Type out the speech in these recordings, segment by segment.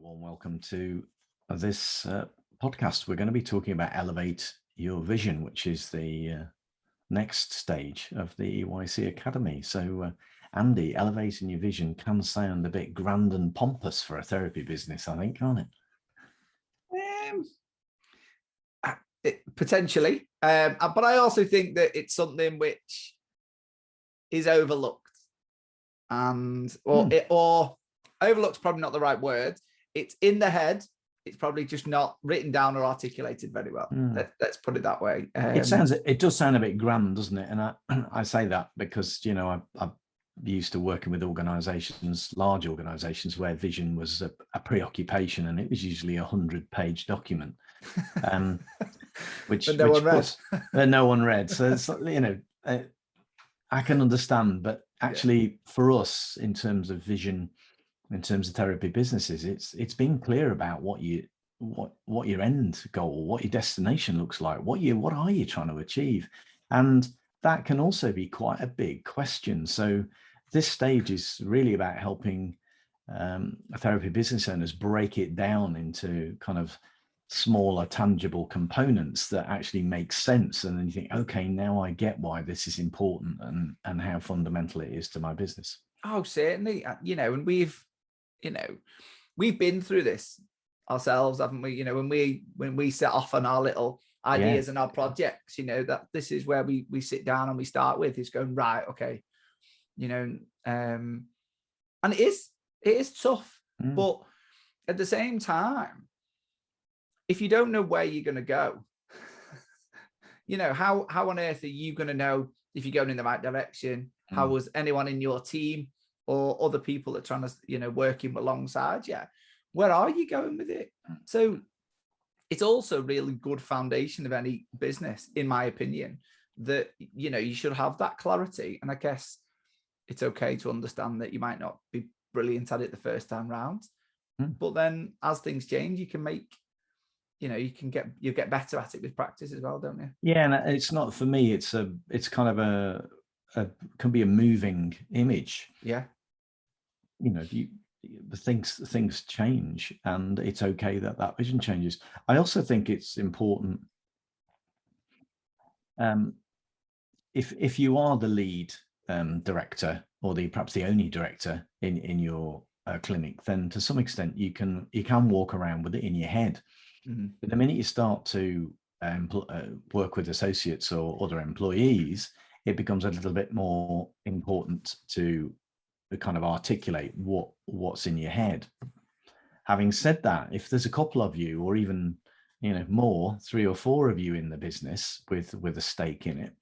Warm welcome to this podcast. We're going to be talking about Elevate Your Vision, which is the next stage of the EYC Academy. So, Andy, elevating your vision can sound a bit grand and pompous for a therapy business, I think, can't it? Potentially, but I also think that it's something which is overlooked, and or overlooked's probably not the right word. It's in the head. It's probably just not written down or articulated very well. Let's put it that way. It does sound a bit grand, doesn't it? And I say that because, you know, I'm used to working with organizations, large organizations, where vision was a preoccupation, and it was usually a 100-page document, which no one read. So it's, you know, I can understand, but actually for us, in terms of vision, in terms of therapy businesses, it's being clear about what your end goal, what your destination looks like, what are you trying to achieve, and that can also be quite a big question. So this stage is really about helping therapy business owners break it down into kind of smaller, tangible components that actually make sense, and then you think, okay, now I get why this is important and how fundamental it is to my business. Oh, certainly. You know, and we've been through this ourselves, haven't we? You know, when we set off on our little ideas and our projects, you know, that this is where we sit down and we start with is going, right, okay, you know, and it is tough, but at the same time, if you don't know where you're going to go, you know, how on earth are you going to know if you're going in the right direction? How was anyone in your team or other people that are trying to, you know, working alongside you? Where are you going with it? So it's also really good foundation of any business, in my opinion, that, you know, you should have that clarity. And I guess it's okay to understand that you might not be brilliant at it the first time round, but then as things change, you can make, you know, you get better at it with practice as well, don't you? Yeah, and it's not, for me, it's kind of can be a moving image. Yeah. You know, the things change, and it's okay that vision changes. I also think it's important, if you are the lead director, or perhaps the only director in your clinic, then to some extent you can walk around with it in your head. But the minute you start to work with associates or other employees, it becomes a little bit more important to kind of articulate what's in your head. Having said that, if there's a couple of you, or even, you know, more, 3 or 4 of you in the business with a stake in it,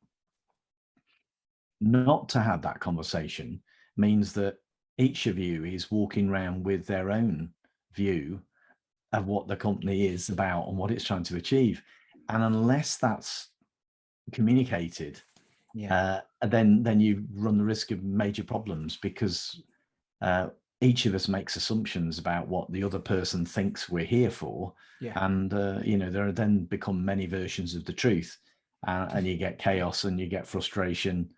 not to have that conversation means that each of you is walking around with their own view of what the company is about and what it's trying to achieve. And unless that's communicated, then you run the risk of major problems, because each of us makes assumptions about what the other person thinks we're here for. And you know, there are then become many versions of the truth, and you get chaos and you get frustration,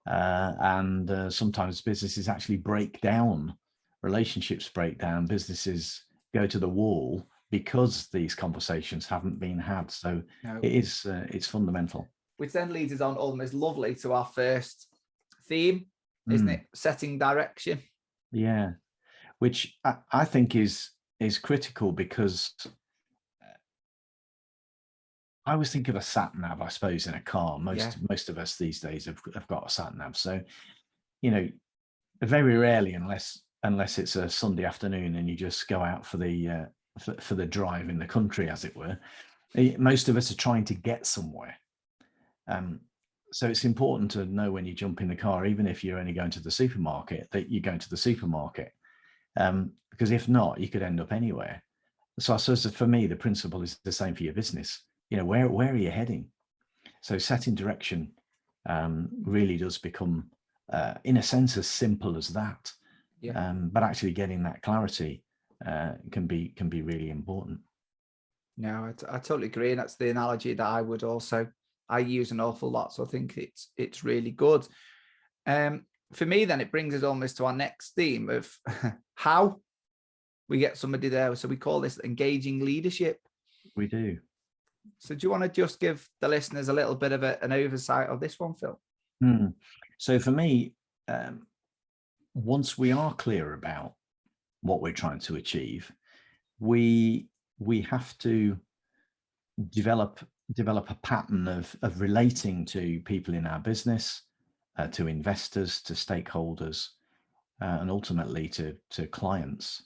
and sometimes businesses actually break down, relationships break down, businesses go to the wall because these conversations haven't been had. So it's fundamental. Which then leads us on almost lovely to our first theme, isn't it? Setting direction. Yeah, which I think is critical, because I always think of a sat nav, I suppose, in a car. Most of us these days have got a sat nav. So, you know, very rarely, unless it's a Sunday afternoon and you just go out for the drive in the country, as it were, most of us are trying to get somewhere. So it's important to know when you jump in the car, even if you're only going to the supermarket, that you're going to the supermarket, because if not, you could end up anywhere. So I suppose for me, the principle is the same for your business. You know, where are you heading? So setting direction really does become, in a sense, as simple as that. But actually getting that clarity can be really important. No, I totally agree, and that's the analogy that I use an awful lot. So I think it's really good. For me, then it brings us almost to our next theme of how we get somebody there. So we call this engaging leadership. We do. So do you want to just give the listeners a little bit of an oversight of this one, Phil? So for me, once we are clear about what we're trying to achieve, we have to develop a pattern of relating to people in our business, to investors, to stakeholders, and ultimately to clients,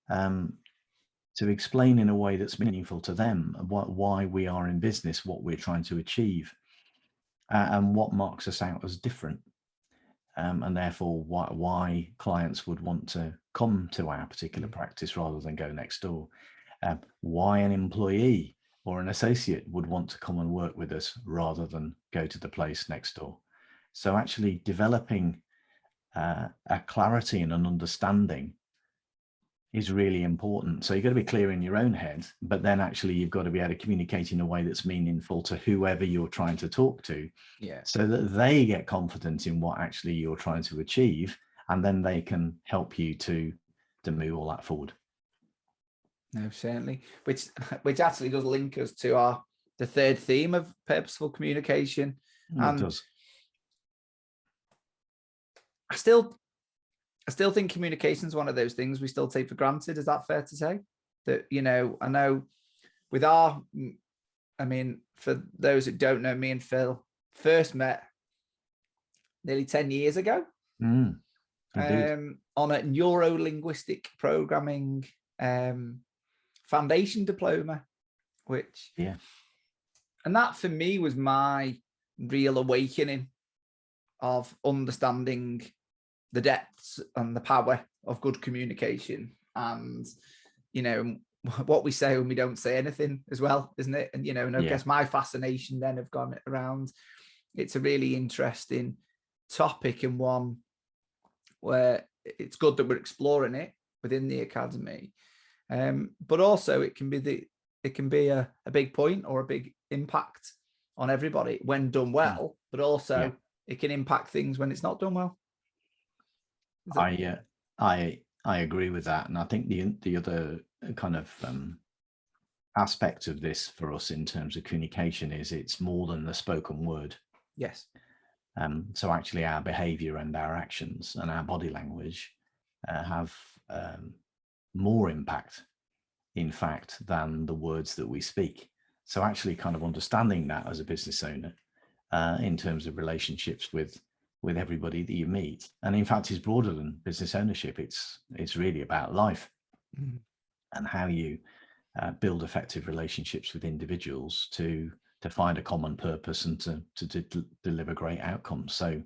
to explain in a way that's meaningful to them why we are in business, what we're trying to achieve, and what marks us out as different, and therefore why clients would want to come to our particular practice rather than go next door, why an employee or an associate would want to come and work with us rather than go to the place next door. So actually developing a clarity and an understanding is really important. So you've got to be clear in your own head, but then actually you've got to be able to communicate in a way that's meaningful to whoever you're trying to talk to, so that they get confident in what actually you're trying to achieve, and then they can help you to move all that forward. No, certainly, which actually does link us to the third theme of purposeful communication. It does. I still think communication is one of those things we still take for granted. Is that fair to say? That, I know with for those that don't know, me and Phil first met nearly 10 years ago on a neuro-linguistic programming foundation diploma, and that for me was my real awakening of understanding the depths and the power of good communication, and what we say when we don't say anything as well, isn't it? And and I guess my fascination then have gone around. It's a really interesting topic, and one where it's good that we're exploring it within the academy, but also it can be a big point or a big impact on everybody when done well, but also it can impact things when it's not done well. I agree with that, and I think the other kind of aspect of this for us in terms of communication is it's more than the spoken word. Yes. So actually, our behaviour and our actions and our body language have more impact, in fact, than the words that we speak. So actually, kind of understanding that as a business owner, in terms of relationships with everybody that you meet, and in fact, it's broader than business ownership. It's really about life and how you build effective relationships with individuals to find a common purpose and to deliver great outcomes. So,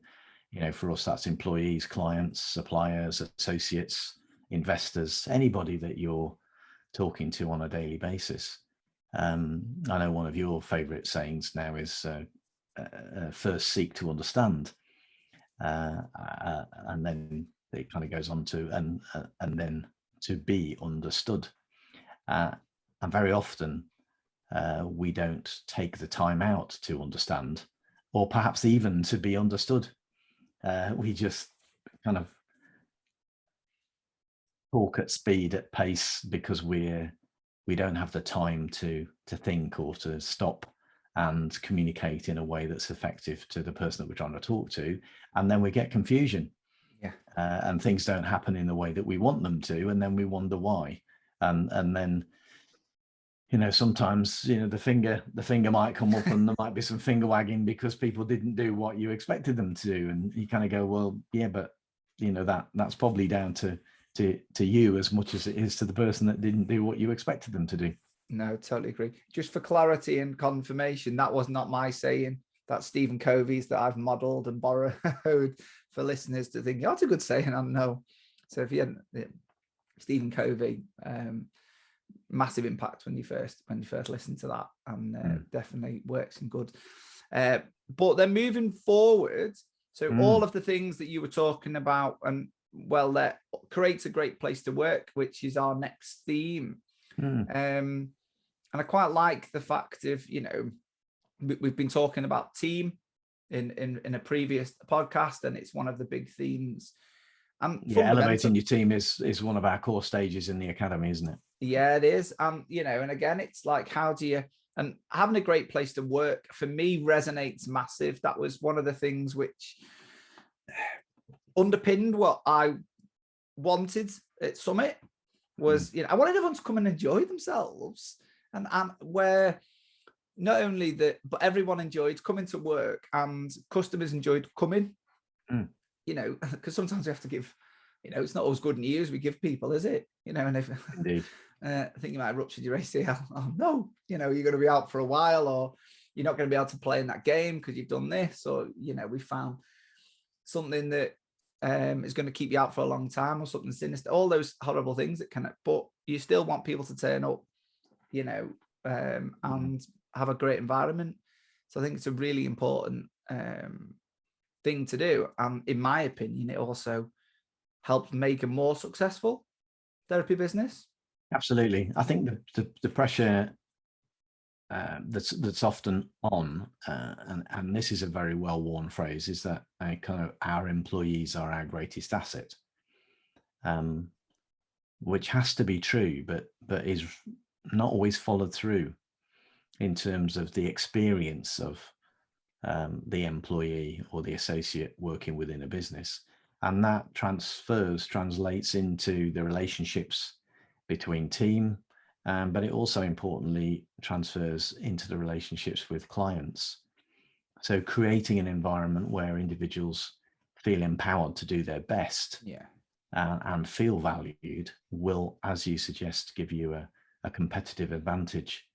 for us, that's employees, clients, suppliers, associates, investors, anybody that you're talking to on a daily basis. I know one of your favorite sayings now is first seek to understand. And then it kind of goes on to and then to be understood, and very often we don't take the time out to understand, or perhaps even to be understood. We just kind of talk at speed, at pace, because we don't have the time to think or to stop and communicate in a way that's effective to the person that we're trying to talk to. And then we get confusion, and things don't happen in the way that we want them to. And then we wonder why. And then, sometimes, the finger might come up and there might be some finger wagging because people didn't do what you expected them to do. And you kind of go, well, yeah, but that's probably down to you as much as it is to the person that didn't do what you expected them to do. No, totally agree. Just for clarity and confirmation, that was not my saying. That's Stephen Covey's that I've modeled and borrowed for listeners to think, that's a good saying. I know. So if you hadn't, Stephen Covey, massive impact when you first listen to that, and definitely works and good. But then moving forward, so all of the things that you were talking about, and that creates a great place to work, which is our next theme. And I quite like the fact of, we've been talking about team in a previous podcast, and it's one of the big themes And elevating your team is one of our core stages in the academy, isn't it? Yeah, it is. You know, and again, it's like, how do you, and having a great place to work for me resonates massive. That was one of the things which underpinned what I wanted at Summit was, you know, I wanted everyone to come and enjoy themselves, and where not only that, but everyone enjoyed coming to work and customers enjoyed coming, you know, because sometimes we have to give, you know, it's not always good news we give people, is it? You know, and if I think you might have ruptured your ACL, oh no, you know, you're going to be out for a while, or you're not going to be able to play in that game because you've done this, or, you know, we found something that is going to keep you out for a long time, or something sinister, all those horrible things that can, but you still want people to turn up, you know, and have a great environment. So I think it's a really important thing to do. And in my opinion, it also helps make a more successful therapy business. Absolutely. I think the pressure that's often on, and this is a very well-worn phrase, is that kind of our employees are our greatest asset, which has to be true, but is not always followed through in terms of the experience of the employee or the associate working within a business. And that translates into the relationships between team, but it also importantly transfers into the relationships with clients. So creating an environment where individuals feel empowered to do their best, and feel valued will, as you suggest, give you a competitive advantage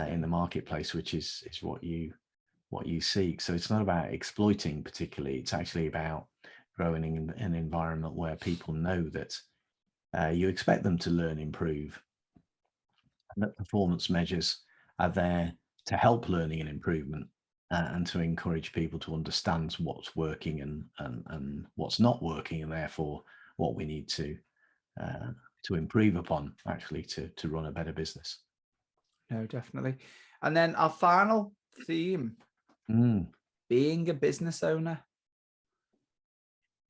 in the marketplace, which is what you seek. So it's not about exploiting particularly, it's actually about growing in an environment where people know that you expect them to learn, improve, and that performance measures are there to help learning and improvement, and to encourage people to understand what's working and what's not working, and therefore what we need to improve upon, actually, to run a better business. No, definitely. And then our final theme, being a business owner.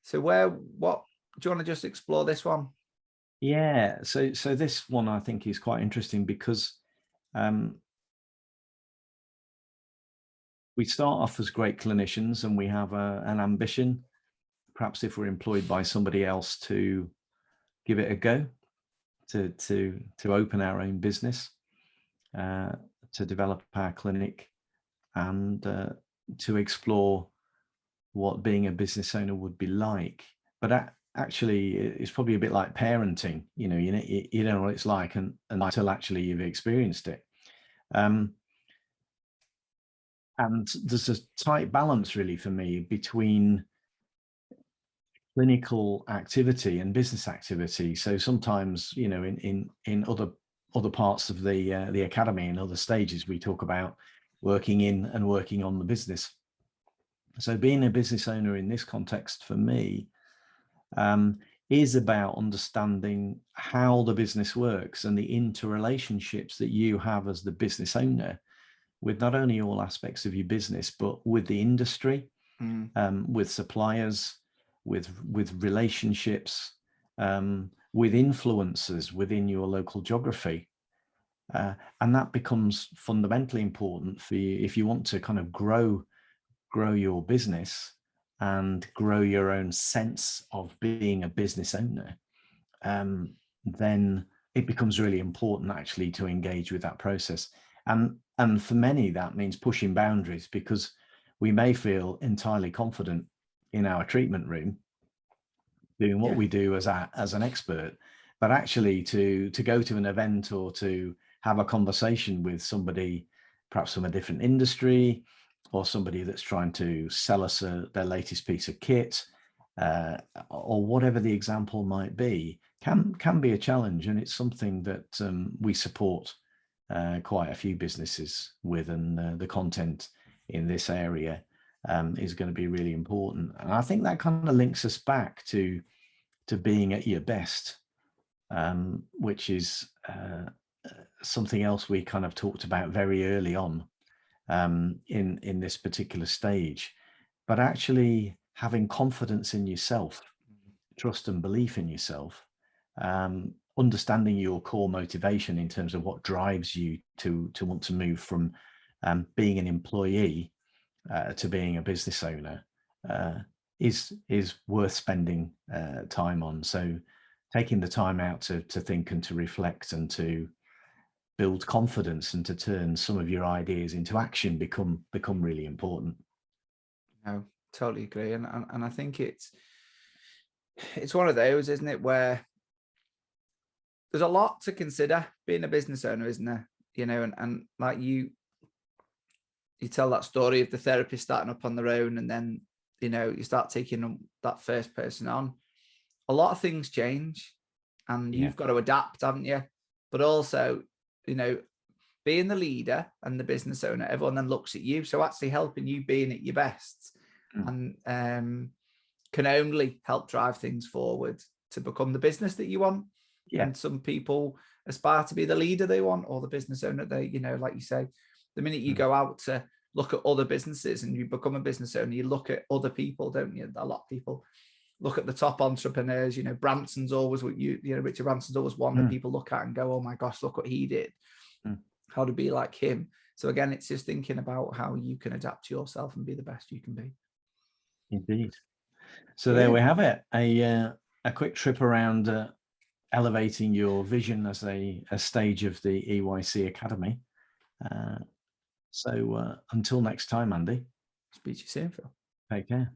So what do you want to just explore this one? Yeah, so this one I think is quite interesting because we start off as great clinicians and we have an ambition, perhaps if we're employed by somebody else, to give it a go, to open our own business, to develop our clinic, and to explore what being a business owner would be like. But actually, it's probably a bit like parenting. You know, you don't know what it's like until actually you've experienced it. And there's a tight balance, really, for me, between clinical activity and business activity. So sometimes, you know, in other parts of the academy and other stages, we talk about working in and working on the business. So being a business owner in this context for me is about understanding how the business works and the interrelationships that you have as the business owner with not only all aspects of your business, but with the industry, with suppliers, with relationships, with influencers within your local geography. And that becomes fundamentally important for you if you want to kind of grow your business and grow your own sense of being a business owner. Then it becomes really important, actually, to engage with that process. And for many, that means pushing boundaries, because we may feel entirely confident in our treatment room doing what we do as an expert, but actually to go to an event or to have a conversation with somebody perhaps from a different industry, or somebody that's trying to sell us their latest piece of kit, or whatever the example might be, can be a challenge. And it's something that we support quite a few businesses with, and the content in this area is going to be really important. And I think that kind of links us back to being at your best, which is something else we kind of talked about very early on in this particular stage. But actually having confidence in yourself trust and belief in yourself, understanding your core motivation in terms of what drives you to want to move from being an employee to being a business owner is worth spending time on. So taking the time out to think and to reflect and to build confidence and to turn some of your ideas into action become really important. No, totally agree. And I think it's one of those, isn't it, where there's a lot to consider being a business owner, isn't there? You know, and like you tell that story of the therapist starting up on their own, and then, you know, you start taking that first person on. A lot of things change, and you've got to adapt, haven't you? But also, you know, being the leader and the business owner, everyone then looks at you. So actually helping you being at your best and can only help drive things forward to become the business that you want. And some people aspire to be the leader they want, or the business owner they, you know, like you say, the minute you go out to look at other businesses and you become a business owner, you look at other people, don't you? A lot of people look at the top entrepreneurs. You know, Branson's always what you know, Richard Branson's always one that people look at and go, oh my gosh, look what he did. How to be like him. So again, it's just thinking about how you can adapt to yourself and be the best you can be. Indeed. So there we have it. A quick trip around elevating your vision as a stage of the EYC Academy. So until next time, Andy. Speak to you soon, Phil. Take care.